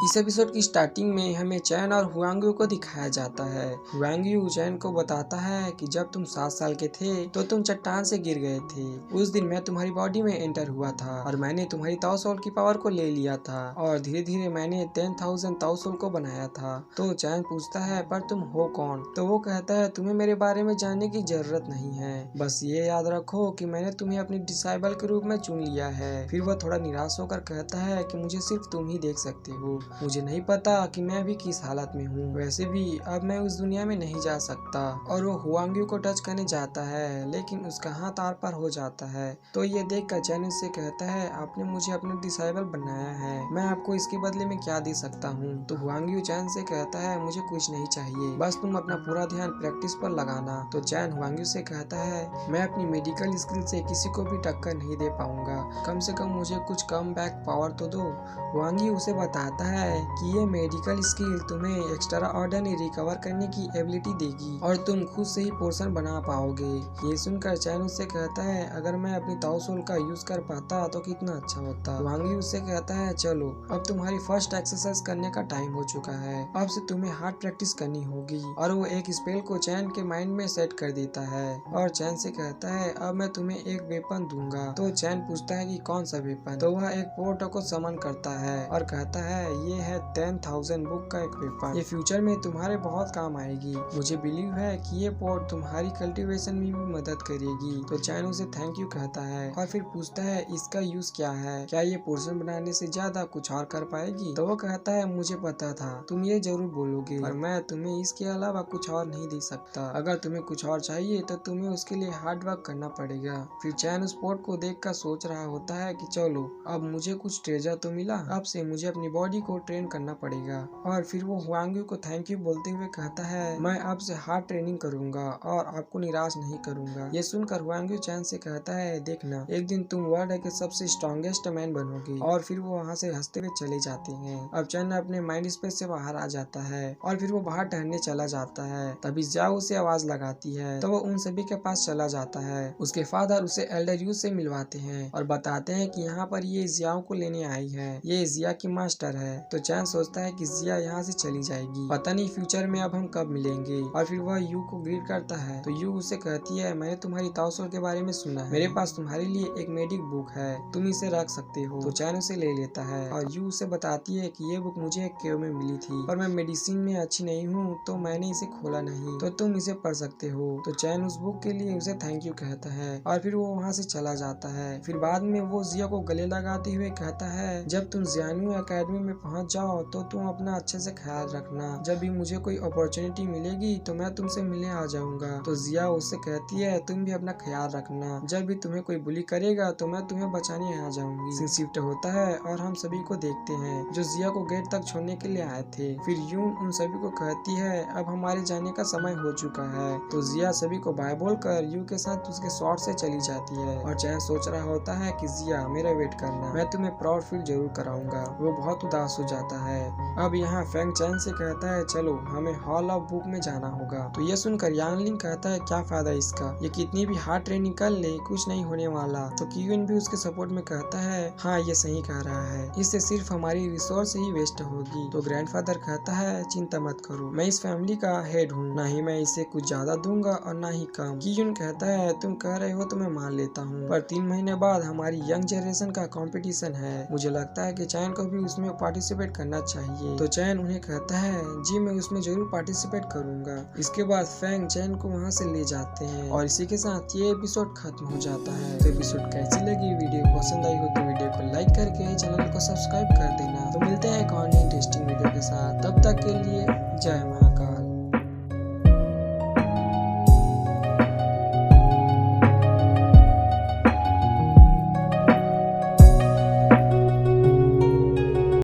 इस एपिसोड की स्टार्टिंग में हमें चैन और हुआंग को दिखाया जाता है। हुआंग चैन को बताता है कि जब तुम 7 साल के थे तो तुम चट्टान से गिर गए थे। उस दिन मैं तुम्हारी बॉडी में एंटर हुआ था और मैंने तुम्हारी ताओ सोल की पावर को ले लिया था और धीरे धीरे मैंने 10,000 ताओ सोल को बनाया था। तो चैन पूछता है पर तुम हो कौन? तो वो कहता है तुम्हें मेरे बारे में जानने की जरूरत नहीं है, बस ये याद रखो कि मैंने तुम्हें अपनी डिसाइबल के रूप में चुन लिया है। फिर वह थोड़ा निराश होकर कहता है कि मुझे सिर्फ तुम ही देख सकते हो, मुझे नहीं पता कि मैं अभी किस हालत में हूँ। वैसे भी अब मैं उस दुनिया में नहीं जा सकता। और वो हुआंग को टच करने जाता है लेकिन उसका हाथ आर पार हो जाता है। तो ये देखकर चैन उससे कहता है आपने मुझे अपने डिसाइबल बनाया है, मैं आपको इसके बदले में क्या दे सकता हूँ? तो हुआंग चैन से कहता है मुझे कुछ नहीं चाहिए, बस तुम अपना पूरा ध्यान प्रैक्टिस पर लगाना। तो चैन हुआंग से कहता है मैं अपनी मेडिकल स्किल से किसी को भी टक्कर नहीं दे पाऊंगा, कम से कम मुझे कुछ कम बैक पावर तो दो। हुआंग उसे बताता है कि ये मेडिकल स्किल तुम्हें एक्स्ट्रा ऑर्डिनरी रिकवर करने की एबिलिटी देगी और तुम खुद से ही पोर्शन बना पाओगे। ये सुनकर चैन उससे कहता है अगर मैं अपनी ताओ सोल का यूज कर पाता तो कितना अच्छा होता। हुआंग उससे कहता है चलो अब तुम्हारी फर्स्ट एक्सरसाइज करने का टाइम हो चुका है, अब से तुम्हें हार्ड प्रैक्टिस करनी होगी। और वो एक स्पेल को चैन के माइंड में सेट कर देता है और चैन से कहता है अब मैं तुम्हें एक वेपन दूंगा। तो चैन पूछता है कि कौन सा वेपन? तो वह एक पोर्ट को समन करता है और कहता है ये है 10,000 बुक का एक वेपन, ये फ्यूचर में तुम्हारे बहुत काम आएगी। मुझे बिलीव है कि ये पोर्ट तुम्हारी कल्टीवेशन में भी मदद करेगी। तो चैन उसे थैंक यू कहता है और फिर पूछता है इसका यूज क्या है, क्या ये पोर्शन बनाने से ज्यादा कुछ और कर पाएगी? तो वो कहता है मुझे पता था तुम ये जरूर बोलोगे और मैं तुम्हें इसके अलावा कुछ और नहीं दे सकता। अगर तुम्हें कुछ और चाहिए तो तुम्हें उसके लिए हार्ड वर्क करना पड़ेगा। फिर चैन उस पोर्ट को देख कर सोच रहा होता है कि चलो अब मुझे कुछ ट्रेजर तो मिला, अब से मुझे अपनी बॉडी को ट्रेन करना पड़ेगा। और फिर वो हुआंग को थैंक यू बोलते हुए कहता है मैं अब से हार्ड ट्रेनिंग करूंगा और आपको निराश नहीं करूंगा। ये सुनकर हुआंग चैन से कहता है देखना एक दिन तुम वर्ल्ड के सबसे स्ट्रॉन्गेस्ट मैन बनोगे। और फिर वो वहाँ से हंसते हुए चले जाते हैं। अब चैन अपने माइंड स्पेस से बाहर आ जाता है और फिर वो बाहर टहलने चला जाता है। तभी जियाओ उसे आवाज लगाती है तो वो उन सभी के पास चला जाता है। उसके फादर उसे एल्डर यू से मिलवाते हैं और बताते हैं कि यहाँ पर ये जियाओ को लेने आई है, ये जिया की मास्टर है। तो चैन सोचता है कि जिया यहाँ से चली जाएगी, पता नहीं फ्यूचर में अब हम कब मिलेंगे। और फिर वह यू को ग्रीट करता है तो यू उसे कहती है मैंने तुम्हारी ताओ सोल के बारे में सुना है, मेरे पास तुम्हारे लिए एक मेडिक बुक है, तुम इसे रख सकते हो। तो चैन उसे ले लेता है और यू उसे बताती है कि ये बुक मुझे एक केव में मिली थी और मैं मेडिसिन में अच्छी नहीं हूँ तो मैंने इसे खोला नहीं, तो तुम इसे पढ़ सकते हो। तो चैन उस बुक के लिए उसे थैंक यू कहता है और फिर वो वहाँ से चला जाता है। फिर बाद में वो जिया को गले लगाते हुए कहता है जब तुम जियानु एकेडमी में पहुँच जाओ तो तुम अपना अच्छे से ख्याल रखना, जब भी मुझे कोई अपॉर्चुनिटी मिलेगी तो मैं तुमसे मिलने आ जाऊंगा। तो जिया उससे कहती है तुम भी अपना ख्याल रखना, जब भी तुम्हें कोई बुली करेगा तो मैं तुम्हें बचाने आ जाऊंगी। सीन शिफ्ट होता है और हम सभी को देखते हैं जो जिया को गेट तक छोड़ने के लिए आए थे। फिर यून उन सभी को कहती है अब हमारे जाने का समय हो चुका है। तो जिया सभी को बाय बोलकर यू के साथ उसके शॉर्ट से चली जाती है और चैन सोच रहा होता है कि जिया मेरा वेट करना, मैं तुम्हें प्राउड फील जरूर कराऊंगा। वो बहुत उदास हो जाता है। अब यहाँ फैंग चैन से कहता है चलो हमें हॉल ऑफ बुक में जाना होगा। तो ये सुनकर यांगलिंग कहता है क्या फायदा इसका, ये कितनी भी हार्ड ट्रेनिंग कर ले कुछ नहीं होने वाला। तो कियुन भी उसके सपोर्ट में कहता है हाँ ये सही कह रहा है, इससे सिर्फ हमारी रिसोर्स ही वेस्ट होगी। तो ग्रैंडफादर कहता है चिंता मत करो, मैं इस फैमिली का हेड हूँ, ना ही मैं इसे कुछ ज्यादा दूंगा और ना ही कम। कियुन कहता है तुम कह रहे हो तो मैं मान लेता हूँ, पर 3 महीने बाद हमारी यंग जनरेशन का कंपटीशन है, मुझे लगता है कि चैन को भी उसमें पार्टिसिपेट करना चाहिए। तो चैन उन्हें कहता है जी मैं उसमें जरूर पार्टिसिपेट करूंगा। इसके बाद फैंग चैन को वहाँ से ले जाते हैं और इसी के साथ ये एपिसोड खत्म हो जाता है। तो एपिसोड कैसी लगी, वीडियो पसंद आई हो तो वीडियो को लाइक करके चैनल को सब्सक्राइब कर देना। तो मिलते हैं एक और इंटरेस्टिंग वीडियो के साथ, तब तक के लिए जय मां।